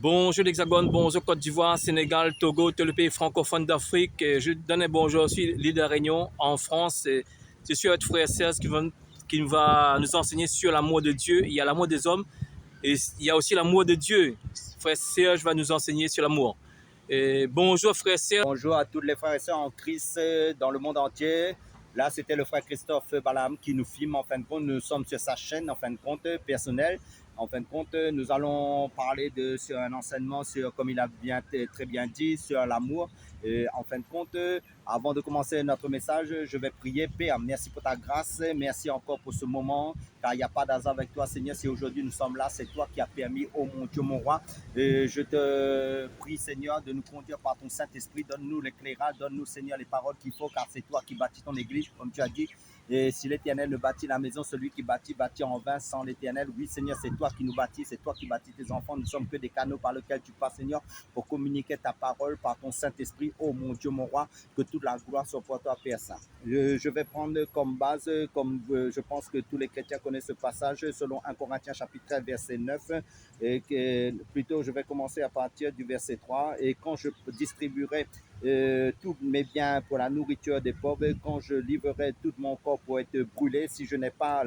Bonjour l'Hexagone, bonjour Côte d'Ivoire, Sénégal, Togo, tous les pays francophones d'Afrique. Je donne un bonjour aussi l'île de la Réunion en France. Je suis votre frère Serge qui va nous enseigner sur l'amour de Dieu. Il y a l'amour des hommes et il y a aussi l'amour de Dieu. Frère Serge va nous enseigner sur l'amour. Bonjour frère Serge. Bonjour à tous les frères et sœurs en Christ dans le monde entier. Là, c'était le frère Christophe Balam qui nous filme. En fin de compte, nous sommes sur sa chaîne, en fin de compte, personnelle. En fin de compte, nous allons parler sur un enseignement, comme il a très bien dit, sur l'amour. En fin de compte, avant de commencer notre message, je vais prier. Père, merci pour ta grâce. Merci encore pour ce moment, car il n'y a pas d'hasard avec toi, Seigneur. Si aujourd'hui nous sommes là, c'est toi qui as permis, oh mon Dieu, mon roi. Je te prie, Seigneur, de nous conduire par ton Saint-Esprit. Donne-nous l'éclairage, donne-nous, Seigneur, les paroles qu'il faut, car c'est toi qui bâtis ton église, comme tu as dit. Et si l'Éternel ne bâtit la maison, celui qui bâtit en vain sans l'Éternel. Oui, Seigneur, c'est toi qui nous bâtis, c'est toi qui bâtis tes enfants. Nous ne sommes que des canaux par lesquels tu passes, Seigneur, pour communiquer ta parole par ton Saint-Esprit. Oh mon Dieu, mon roi, que toute la gloire soit pour toi, Père Saint. Je vais prendre comme base, comme je pense que tous les chrétiens connaissent ce passage, selon 1 Corinthiens chapitre 13, verset 9. Plutôt, je vais commencer à partir du verset 3. Et quand je distribuerai tous mes biens pour la nourriture des pauvres, quand je livrerai tout mon corps pour être brûlé, si je n'ai pas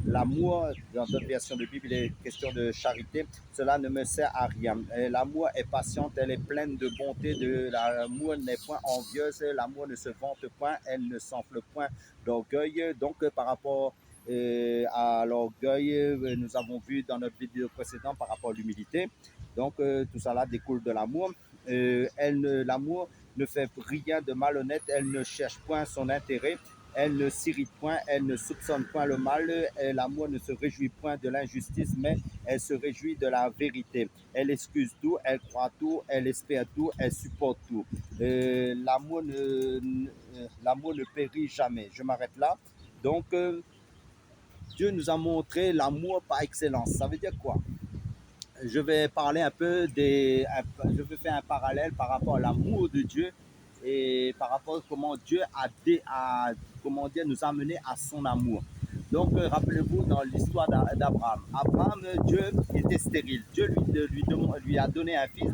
l'amour, dans d'autres versions de Bible, il est question de charité, cela ne me sert à rien. L'amour est patiente, elle est pleine de bonté, l'amour n'est point envieuse, l'amour ne se vante point, elle ne s'enfle point d'orgueil. Donc, par rapport à l'orgueil, nous avons vu dans notre vidéo précédente par rapport à l'humilité. Donc, tout ça découle de l'amour. L'amour ne fait rien de malhonnête, elle ne cherche point son intérêt, elle ne s'irrite point, elle ne soupçonne point le mal, l'amour ne se réjouit point de l'injustice, mais elle se réjouit de la vérité. Elle excuse tout, elle croit tout, elle espère tout, elle supporte tout. L'amour ne périt jamais. Je m'arrête là. Donc, Dieu nous a montré l'amour par excellence. Ça veut dire quoi? Je vais parler un peu je vais faire un parallèle par rapport à l'amour de Dieu et par rapport à comment Dieu comment dire, nous a amenés à son amour. Donc, rappelez-vous dans l'histoire d'Abraham. Abraham, Dieu était stérile. Dieu lui a donné un fils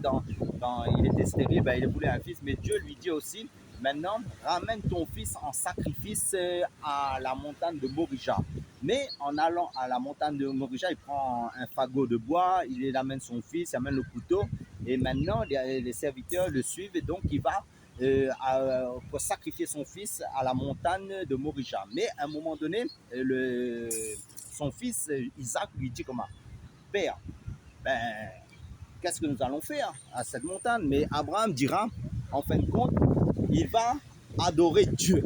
il était stérile, il voulait un fils, mais Dieu lui dit aussi, maintenant, ramène ton fils en sacrifice à la montagne de Morija. Mais en allant à la montagne de Morija, il prend un fagot de bois, il amène son fils, il amène le couteau, et maintenant les serviteurs le suivent, et donc il va pour sacrifier son fils à la montagne de Morija. Mais à un moment donné, son fils Isaac lui dit comment? Père, qu'est-ce que nous allons faire à cette montagne? Mais Abraham dira, en fin de compte, il va adorer Dieu.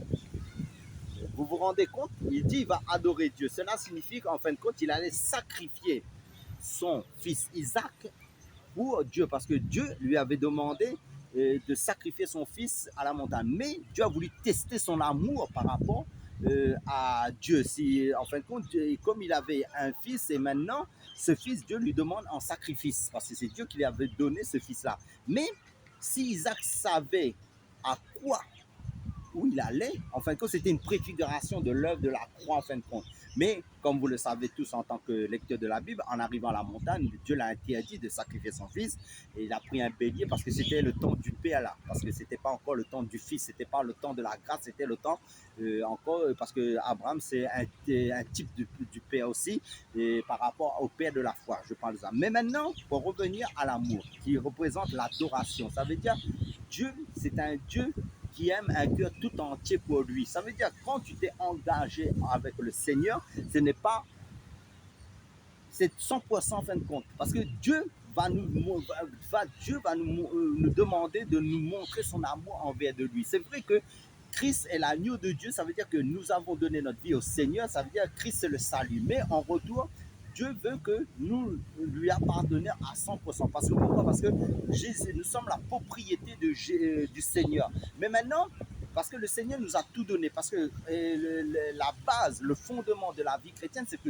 Vous vous rendez compte? Il dit qu'il va adorer Dieu. Cela signifie qu'en fin de compte, il allait sacrifier son fils Isaac pour Dieu, parce que Dieu lui avait demandé de sacrifier son fils à la montagne. Mais Dieu a voulu tester son amour par rapport à Dieu. En fin de compte, comme il avait un fils, et maintenant, ce fils, Dieu lui demande en sacrifice, parce que c'est Dieu qui lui avait donné ce fils-là. Mais si Isaac savait à quoi où il allait, en fin de compte, c'était une préfiguration de l'œuvre de la croix, en fin de compte. Mais, comme vous le savez tous en tant que lecteur de la Bible, en arrivant à la montagne, Dieu l'a interdit de sacrifier son fils, et il a pris un bélier parce que c'était le temps du Père là, parce que c'était pas encore le temps du fils, c'était pas le temps de la grâce, c'était le temps encore, parce que Abraham c'est un type du Père aussi, et par rapport au Père de la foi, je parle de ça. Mais maintenant, pour revenir à l'amour, qui représente l'adoration, ça veut dire Dieu, c'est un Dieu qui aime un cœur tout entier pour lui. Ça veut dire quand tu t'es engagé avec le Seigneur, ce n'est pas, c'est 100% en fin de compte. Parce que Dieu va nous demander de nous montrer son amour envers de lui. C'est vrai que Christ est l'agneau de Dieu, ça veut dire que nous avons donné notre vie au Seigneur, ça veut dire que Christ c'est le salut. Mais en retour, Dieu veut que nous lui appartenions à 100%. Parce que pourquoi? Parce que nous sommes la propriété du Seigneur. Mais maintenant, parce que le Seigneur nous a tout donné, parce que la base, le fondement de la vie chrétienne, c'est que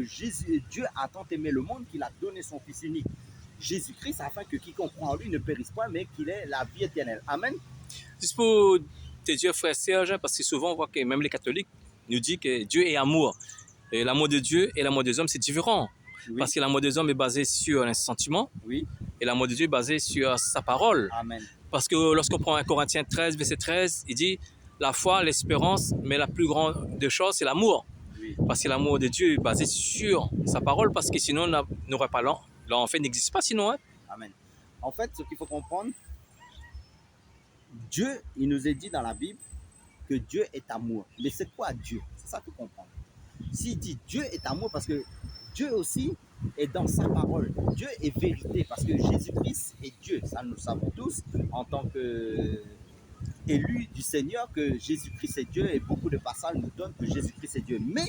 Dieu a tant aimé le monde qu'il a donné son Fils unique, Jésus-Christ, afin que quiconque croit en lui ne périsse pas, mais qu'il ait la vie éternelle. Amen. Juste pour te dire frère Serge, parce que souvent on voit que même les catholiques nous disent que Dieu est amour. Et l'amour de Dieu et l'amour des hommes, c'est différent. Oui. Parce que l'amour des hommes est basé sur un sentiment Oui. et l'amour de Dieu est basé sur sa parole. Amen. Parce que lorsqu'on prend 1 Corinthiens 13, verset 13, il dit la foi, l'espérance, mais la plus grande des choses, c'est l'amour. Oui. Parce que l'amour de Dieu est basé sur sa parole, parce que sinon, on n'aurait pas l'enfer n'existe pas sinon. Hein. Amen. En fait, ce qu'il faut comprendre, Dieu, il nous est dit dans la Bible que Dieu est amour. Mais c'est quoi Dieu? C'est ça qu'il faut comprendre. S'il dit Dieu est amour, parce que Dieu aussi est dans sa parole. Dieu est vérité, parce que Jésus-Christ est Dieu. Ça, nous le savons tous en tant qu'élus du Seigneur, que Jésus-Christ est Dieu, et beaucoup de passages nous donnent que Jésus-Christ est Dieu. Mais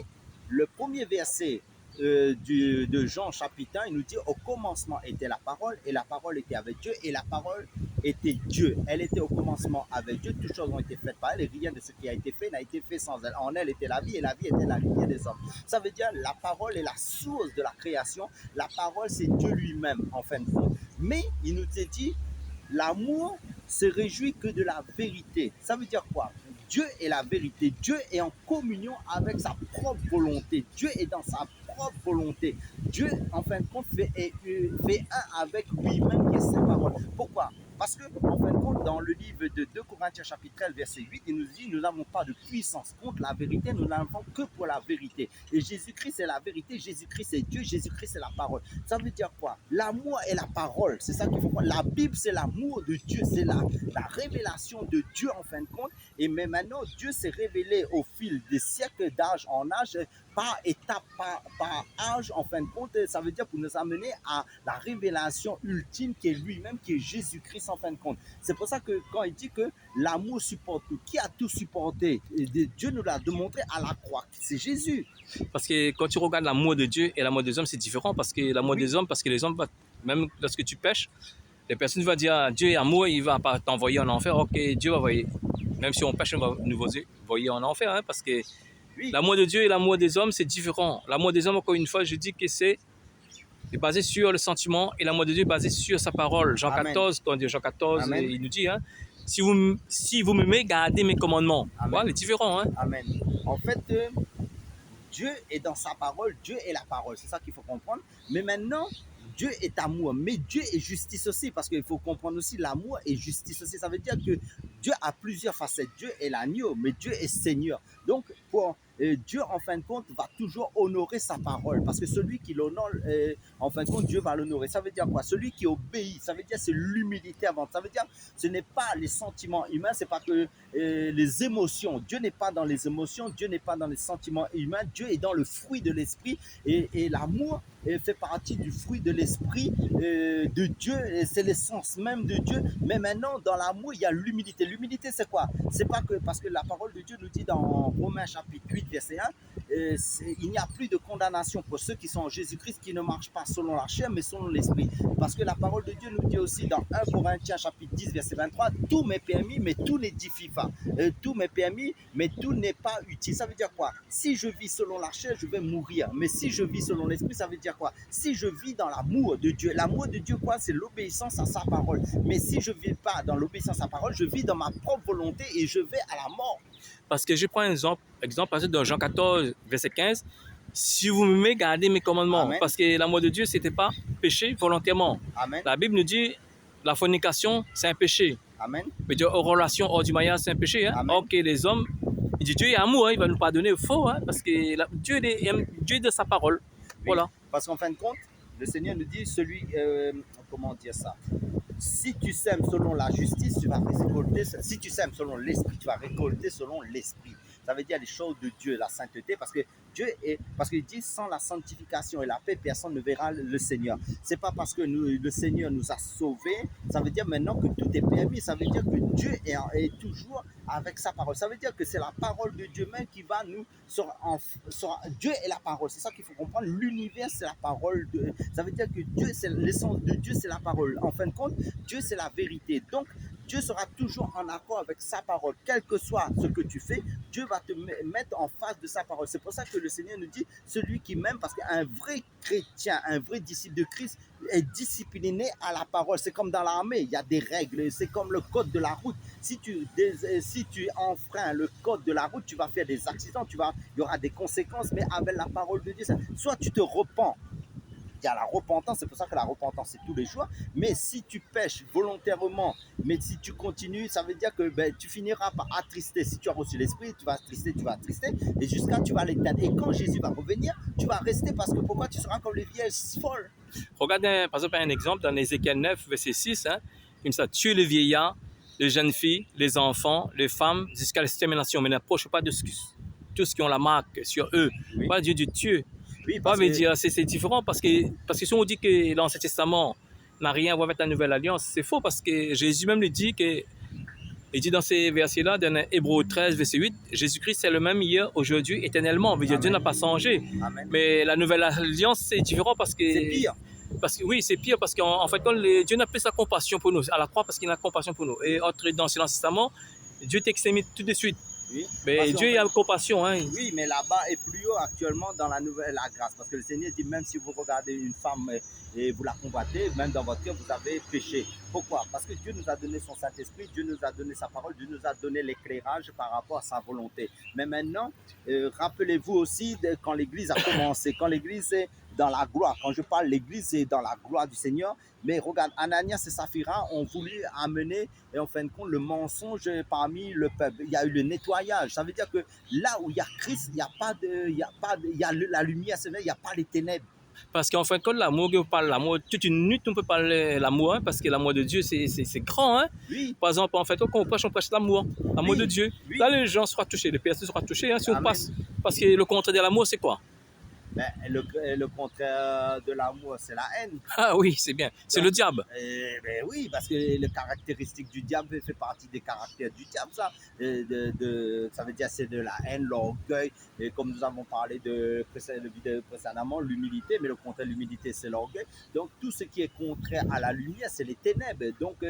le premier verset de Jean chapitre 1, il nous dit au commencement était la parole et la parole était avec Dieu et la parole était Dieu. Elle était au commencement avec Dieu, toutes choses ont été faites par elle et rien de ce qui a été fait n'a été fait sans elle. En elle était la vie et la vie était la lumière des hommes. Ça veut dire la parole est la source de la création. La parole c'est Dieu lui-même en fin de compte. Mais il nous est dit l'amour se réjouit que de la vérité. Ça veut dire quoi? Dieu est la vérité. Dieu est en communion avec sa propre volonté. Dieu est dans sa propre volonté. Dieu, en fin de compte, fait un avec lui-même qui est sa parole. Pourquoi? Parce que, en fin de compte, dans le livre de 2 Corinthiens chapitre 13, verset 8, il nous dit, nous n'avons pas de puissance contre la vérité, nous n'avons que pour la vérité. Et Jésus-Christ est la vérité, Jésus-Christ est Dieu, Jésus-Christ est la parole. Ça veut dire quoi? L'amour est la parole, c'est ça qu'il faut voir. La Bible, c'est l'amour de Dieu, c'est la révélation de Dieu, en fin de compte. Et mais maintenant, Dieu s'est révélé au fil des siècles d'âge en âge, par étape, par âge, en fin de compte, ça veut dire pour nous amener à la révélation ultime qui est lui-même, qui est Jésus-Christ en fin de compte. C'est pour ça que quand il dit que l'amour supporte tout, qui a tout supporté? Dieu nous l'a démontré à la croix, c'est Jésus. Parce que quand tu regardes l'amour de Dieu et l'amour des hommes, c'est différent. Parce que l'amour des hommes, parce que les hommes, même lorsque tu pêches, les personnes vont dire Dieu est amour, il ne va pas t'envoyer en enfer. Ok, Dieu va envoyer. Même si on pêche, on va nous envoyer en enfer. Hein, parce que oui. L'amour de Dieu et l'amour des hommes, c'est différent. L'amour des hommes, encore une fois, je dis que c'est basé sur le sentiment et l'amour de Dieu est basé sur sa parole. Jean Amen. 14, quand Jean 14, il nous dit, hein, si vous m'aimez, gardez mes commandements. Voilà, c'est différent. Hein. Amen. En fait, Dieu est dans sa parole, Dieu est la parole. C'est ça qu'il faut comprendre. Mais maintenant, Dieu est amour, mais Dieu est justice aussi, parce qu'il faut comprendre aussi l'amour et justice aussi. Ça veut dire que Dieu a plusieurs facettes. Dieu est l'agneau, mais Dieu est Seigneur. Donc, Dieu, en fin de compte, va toujours honorer sa parole, parce que celui qui l'honore, en fin de compte, Dieu va l'honorer. Ça veut dire quoi? Celui qui obéit, ça veut dire c'est l'humilité avant. Ça veut dire ce n'est pas les sentiments humains, c'est pas que les émotions. Dieu n'est pas dans les émotions, Dieu n'est pas dans les sentiments humains, Dieu est dans le fruit de l'esprit, et l'amour fait partie du fruit de l'esprit de Dieu, c'est l'essence même de Dieu. Mais maintenant, dans l'amour, il y a l'humilité. L'humilité, c'est quoi? C'est pas que, parce que la parole de Dieu nous dit dans Romains chapitre 8, verset 1, il n'y a plus de condamnation pour ceux qui sont en Jésus-Christ, qui ne marchent pas selon la chair, mais selon l'esprit. Parce que la parole de Dieu nous dit aussi dans 1 Corinthiens chapitre 10, verset 23, tout m'est permis, mais tout n'édifie pas. Tout m'est permis, mais tout n'est pas utile. Ça veut dire quoi? Si je vis selon la chair, je vais mourir. Mais si je vis selon l'esprit, ça veut dire quoi? Si je vis dans l'amour de Dieu, l'amour de Dieu, quoi? C'est l'obéissance à sa parole. Mais si je ne vis pas dans l'obéissance à sa parole, je vis dans ma propre volonté et je vais à la mort. Parce que je prends un exemple dans Jean 14, verset 15. Si vous m'aimez, gardez mes commandements. Amen. Parce que l'amour de Dieu, ce n'était pas péché volontairement. Amen. La Bible nous dit la fornication, c'est un péché. Amen. Mais dire relation hors du mariage, c'est un péché. Hein? Ok, les hommes, il dit Dieu est amour, hein, il va nous pardonner. Faux, hein, parce que Dieu est de sa parole. Oui, voilà. Parce qu'en fin de compte, le Seigneur nous dit comment dire ça? Si tu sèmes selon la justice, tu vas récolter. Si tu sèmes selon l'esprit, tu vas récolter selon l'esprit. Ça veut dire les choses de Dieu, la sainteté, parce que Dieu est, parce qu'il dit sans la sanctification et la paix, personne ne verra le Seigneur. C'est pas parce que le Seigneur nous a sauvés, ça veut dire maintenant que tout est permis. Ça veut dire que Dieu est toujours avec sa parole. Ça veut dire que c'est la parole de Dieu même qui va nous Dieu est la parole. C'est ça qu'il faut comprendre. L'univers, c'est la parole de. Ça veut dire que Dieu, c'est l'essence de Dieu, c'est la parole. En fin de compte, Dieu, c'est la vérité. Donc, Dieu sera toujours en accord avec sa parole. Quel que soit ce que tu fais, Dieu va te mettre en face de sa parole. C'est pour ça que le Seigneur nous dit, celui qui m'aime, parce qu'un vrai chrétien, un vrai disciple de Christ est discipliné à la parole. C'est comme dans l'armée, il y a des règles. C'est comme le code de la route. Si tu enfreins le code de la route, tu vas faire des accidents, il y aura des conséquences, mais avec la parole de Dieu, soit tu te repens il y a la repentance, c'est pour ça que la repentance, c'est tous les jours. Mais si tu pêches volontairement, mais si tu continues, ça veut dire que tu finiras par attrister. Si tu as reçu l'Esprit, tu vas attrister, et jusqu'à tu vas l'éteindre. Et quand Jésus va revenir, tu vas rester parce que pourquoi tu seras comme les vieilles folles. Regardez, par exemple, un exemple dans Ézéchiel 9, verset 6, hein, comme ça, tuez les vieillards, les jeunes filles, les enfants, les femmes, jusqu'à l'extermination, mais n'approche pas de tous qui ont la marque sur eux. Oui. Pas Dieu du Dieu. Oui, Pas veut dire, c'est différent parce que si on dit que l'Ancien Testament n'a rien à voir avec la Nouvelle Alliance, c'est faux parce que Jésus même le dit que, il dit dans ces versets-là, dans Hébreux 13, verset 8, Jésus-Christ est le même hier, aujourd'hui, éternellement. Veut dire, Dieu n'a pas changé. Amen. Mais la Nouvelle Alliance, c'est différent parce que... C'est pire. Parce que, oui, c'est pire parce qu'en fait, quand Dieu n'a plus sa compassion pour nous, à la croix parce qu'il a compassion pour nous. Et entre dans l'Ancien Testament, Dieu t'extermine tout de suite. Oui. Mais Dieu a compassion. Hein. Oui, mais là-bas est plus haut actuellement dans la grâce. Parce que le Seigneur dit, même si vous regardez une femme et vous la combattez, même dans votre cœur, vous avez péché. Pourquoi? Parce que Dieu nous a donné son Saint-Esprit, Dieu nous a donné sa parole, Dieu nous a donné l'éclairage par rapport à sa volonté. Mais maintenant, rappelez-vous aussi quand l'Église a commencé, quand l'Église est dans la gloire. Quand je parle l'Église, c'est dans la gloire du Seigneur. Mais regarde, Ananias et Saphira ont voulu amener, et en fin de compte, le mensonge parmi le peuple. Il y a eu le nettoyage. Ça veut dire que là où il y a Christ, il y a pas de, il y a la lumière, c'est vrai, il n'y a pas les ténèbres. Parce qu'en fin de compte, l'amour, on parle l'amour, toute une minute, on peut parler l'amour, hein, parce que l'amour de Dieu, c'est grand. Hein? Oui. Par exemple, en fait, quand on prêche l'amour, l'amour de Dieu. Oui. Là, les gens seront touchés, les personnes seront touchées, hein, si on Amen. passe. Parce que le contraire de l'amour, c'est quoi? Ben, le contraire de l'amour, c'est la haine. Ah oui, c'est bien. C'est le diable. Ben oui, parce que les caractéristiques du diable fait partie des caractères du diable, ça. Ça veut dire c'est de la haine, l'orgueil, et comme nous avons parlé de vidéo précédemment, l'humilité, mais le contraire de l'humilité, c'est l'orgueil. Donc tout ce qui est contraire à la lumière, c'est les ténèbres. Donc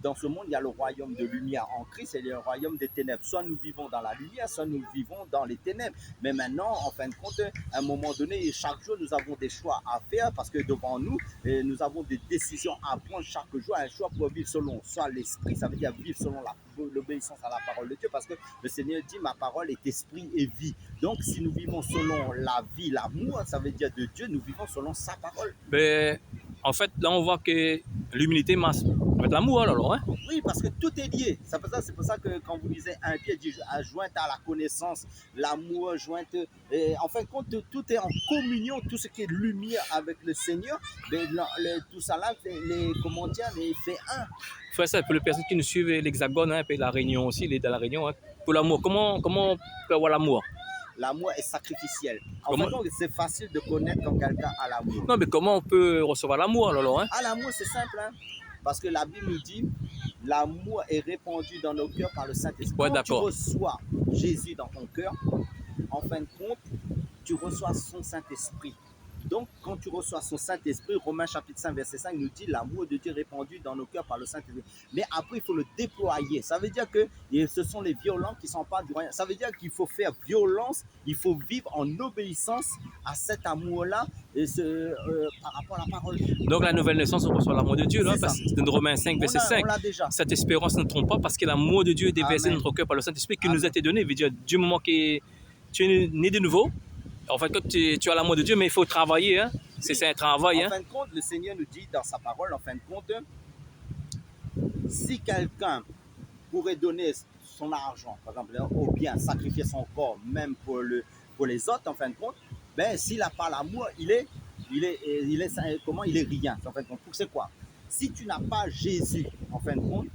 dans ce monde, il y a le royaume de lumière en Christ et le royaume des ténèbres. Soit nous vivons dans la lumière, soit nous vivons dans les ténèbres. Mais maintenant, en fin de compte, à un moment donné, chaque jour, nous avons des choix à faire parce que devant nous, nous avons des décisions à prendre chaque jour, un choix pour vivre selon soit l'esprit, ça veut dire vivre selon l'obéissance à la parole de Dieu, parce que le Seigneur dit ma parole est esprit et vie. Donc si nous vivons selon la vie, l'amour, ça veut dire de Dieu, nous vivons selon sa parole. Ben, en fait, là, on voit que l'humilité masse avec l'amour, alors. Hein? Oui, parce que tout est lié. C'est pour ça que quand vous lisez un pied, dit jointe à la connaissance, l'amour, jointe. En fin de compte, tout est en communion, tout ce qui est lumière avec le Seigneur. Mais tout ça là, comment dire, les fait un. Frère, ça, pour les personnes qui nous suivent, l'Hexagone, hein, et la Réunion aussi, il est dans la Réunion. Hein. Pour l'amour, comment on peut avoir l'amour? L'amour est sacrificiel. En fait, c'est facile de connaître quand quelqu'un a l'amour. Non, mais comment on peut recevoir l'amour alors? Hein? Ah, l'amour, c'est simple. Hein? Parce que la Bible nous dit l'amour est répandu dans nos cœurs par le Saint-Esprit. Ouais, quand tu reçois Jésus dans ton cœur, en fin de compte, tu reçois son Saint-Esprit. Donc, quand tu reçois son Saint-Esprit, Romains chapitre 5, verset 5 nous dit l'amour de Dieu répandu dans nos cœurs par le Saint-Esprit. Mais après, il faut le déployer. Ça veut dire que ce sont les violents qui sont pas du royaume. Ça veut dire qu'il faut faire violence, il faut vivre en obéissance à cet amour-là par rapport à la parole. Donc, la nouvelle naissance, on reçoit l'amour de Dieu. Là, parce que dans Romains 5, verset 5, on l'a déjà. Cette espérance ne trompe pas parce que l'amour de Dieu est déversé dans notre cœur par le Saint-Esprit qui nous a été donné. Veut dire, du moment que tu es né de nouveau, en fait, quand tu as l'amour de Dieu, mais il faut travailler. Hein? C'est un travail. En fin de compte, le Seigneur nous dit dans sa parole, en fin de compte, si quelqu'un pourrait donner son argent, par exemple, ou bien sacrifier son corps, même pour les autres, en fin de compte, ben, s'il n'a pas l'amour, il est rien. En fin de compte, c'est quoi? Si tu n'as pas Jésus, en fin de compte,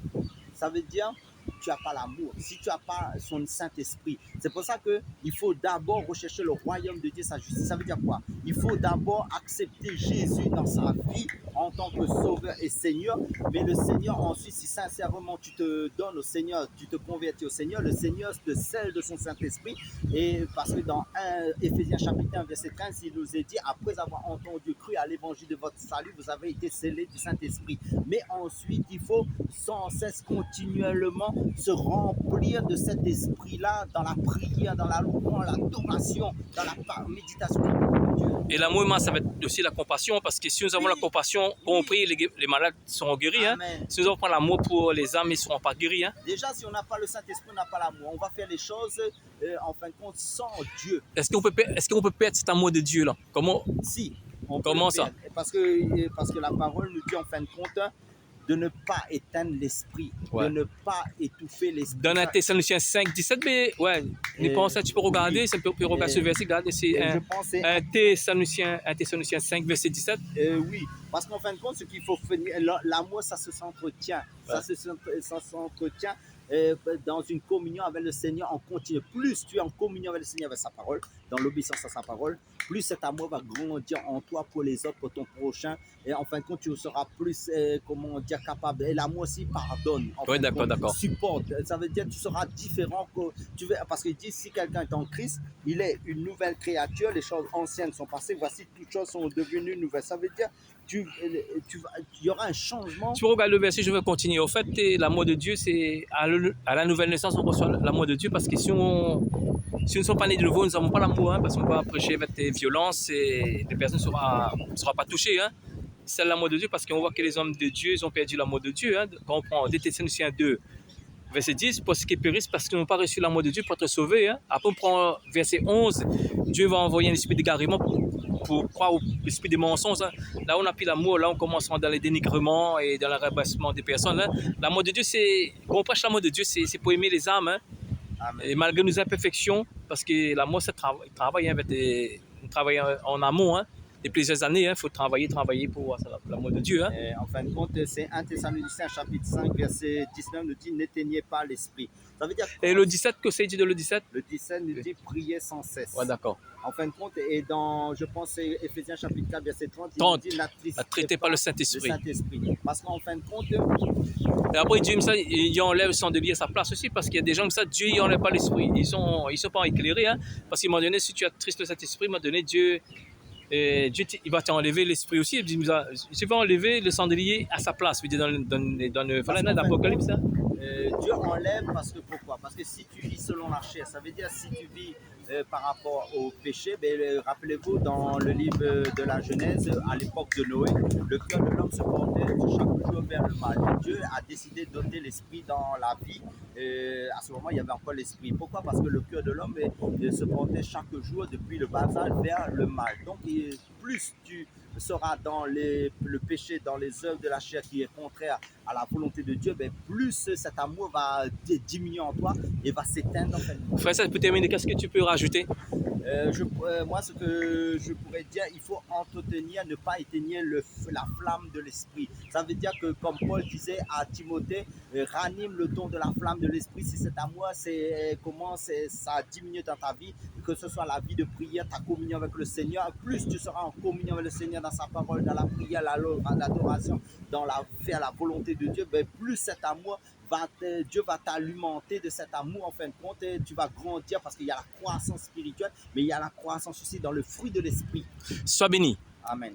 ça veut dire tu n'as pas l'amour, si tu n'as pas son Saint-Esprit. C'est pour ça qu'il faut d'abord rechercher le royaume de Dieu, sa justice. Ça veut dire quoi? Il faut d'abord accepter Jésus dans sa vie en tant que sauveur et Seigneur. Mais le Seigneur, ensuite, si sincèrement tu te donnes au Seigneur, tu te convertis au Seigneur, le Seigneur te scelle de son Saint-Esprit. Et parce que dans Éphésiens chapitre 1, verset 15, il nous est dit, après avoir entendu, cru à l'évangile de votre salut, vous avez été scellés du Saint-Esprit. Mais ensuite, il faut sans cesse continuellement se remplir de cet esprit-là dans la prière, dans la louange, l'adoration, dans la méditation. Et l'amour, ça va être aussi la compassion, parce que si nous avons la compassion, quand on prie, les malades seront guéris. Hein? Si nous avons pas l'amour pour les âmes, ils ne seront pas guéris. Hein? Déjà, si on n'a pas le Saint-Esprit, on n'a pas l'amour. On va faire les choses, en fin de compte, sans Dieu. Est-ce qu'on peut perdre cet amour de Dieu là? Comment? Si. On peut Comment le ça? perdre. Parce que la parole nous dit en fin de compte de ne pas éteindre l'esprit, Ouais. de ne pas étouffer l'esprit. Dans 1 Thessaloniciens 5, 17, mais ouais, n'y pense tu peux regarder, oui. c'est un peu regarder ce verset, regarde, c'est Je pense que c'est 1 Thessaloniciens 5, verset 17. oui, parce qu'en fin de compte, ce qu'il faut finir, l'amour, ça s'entretient. Ouais. Ça s'entretient dans une communion avec le Seigneur en continu. Plus tu es en communion avec le Seigneur, avec sa parole, dans l'obéissance à sa parole, plus cet amour va grandir en toi pour les autres, pour ton prochain. Et en fin de compte, tu seras plus, comment dire, capable. Et l'amour aussi pardonne. Oui, d'accord. Supporte. Ça veut dire que tu seras différent. Parce qu'il dit, si quelqu'un est en Christ, il est une nouvelle créature. Les choses anciennes sont passées. Voici, toutes choses sont devenues nouvelles. Ça veut dire il y aura un changement. Tu peux regarder le verset, je vais continuer. Au fait, l'amour de Dieu, c'est à la nouvelle naissance, on reçoit l'amour de Dieu parce que si nous ne sommes pas nés de nouveau, nous n'avons pas l'amour, hein, parce qu'on va prêcher avec des violences et les personnes ne seront pas touchées. Hein. C'est l'amour de Dieu parce qu'on voit que les hommes de Dieu, ils ont perdu l'amour de Dieu. Hein. Quand on prend 2 Thessaloniciens 2, verset 10, pour ceux qui périssent parce qu'ils n'ont pas reçu l'amour de Dieu pour être sauvés. Hein. Après, on prend verset 11, Dieu va envoyer un esprit d'égarement pour croire au esprit des mensonges. Hein. Là, on n'a plus l'amour, là, on commence dans les dénigrements et dans le rabaissement des personnes. Hein. L'amour de Dieu, quand on prêche l'amour de Dieu, c'est pour aimer les âmes. Hein. Et malgré nos imperfections, parce que l'amour, c'est travail, hein, on travaille en amont. Hein. Et plusieurs années, il faut travailler pour l'amour de Dieu. Hein. En fin de compte, c'est 1 Thessaloniciens chapitre 5, verset 19 nous dit « N'éteignez pas l'esprit ». Ça veut dire et le 17, que c'est dit de le 17? Le 17 nous dit « Priez sans cesse ». Ouais, d'accord. En fin de compte, et dans, je pense, c'est Éphésiens chapitre 4, verset 30, il nous dit « N'attristez pas le Saint-Esprit ». Parce qu'en fin de compte... Et après, Dieu, il enlève le chandelier à sa place aussi, parce qu'il y a des gens comme ça, Dieu, il n'enlève pas l'esprit. Ils sont pas éclairés, hein, parce qu'à un moment donné, si tu attristes le Saint-Esprit, à un moment donné, Dieu il va t'enlever l'esprit aussi. Il va enlever le chandelier à sa place, dans l'Apocalypse. Hein. Dieu enlève parce que pourquoi? Parce que si tu vis selon la chair, ça veut dire si tu vis par rapport au péché, rappelez-vous dans le livre de la Genèse, à l'époque de Noé, le cœur de l'homme se portait chaque jour vers le mal. Et Dieu a décidé de donner l'esprit dans la vie. À ce moment, il y avait encore l'esprit. Pourquoi? Parce que le cœur de l'homme se portait chaque jour depuis le basal vers le mal. Donc, plus tu seras dans le péché, dans les œuvres de la chair qui est contraire à la volonté de Dieu, plus cet amour va diminuer en toi et va s'éteindre. En fait. Frère, pour terminer, qu'est-ce que tu peux rajouter? Moi, ce que je pourrais dire, il faut entretenir, ne pas éteindre la flamme de l'esprit. Ça veut dire que, comme Paul disait à Timothée, ranime le don de la flamme de l'esprit. Si cet amour, ça diminue dans ta vie, que ce soit la vie de prière, ta communion avec le Seigneur, plus tu seras en communion avec le Seigneur dans sa parole, dans la prière, l'adoration, dans faire la volonté de Dieu, plus cet amour Dieu va t'alimenter de cet amour en fin de compte et tu vas grandir parce qu'il y a la croissance spirituelle, mais il y a la croissance aussi dans le fruit de l'esprit. Sois béni. Amen.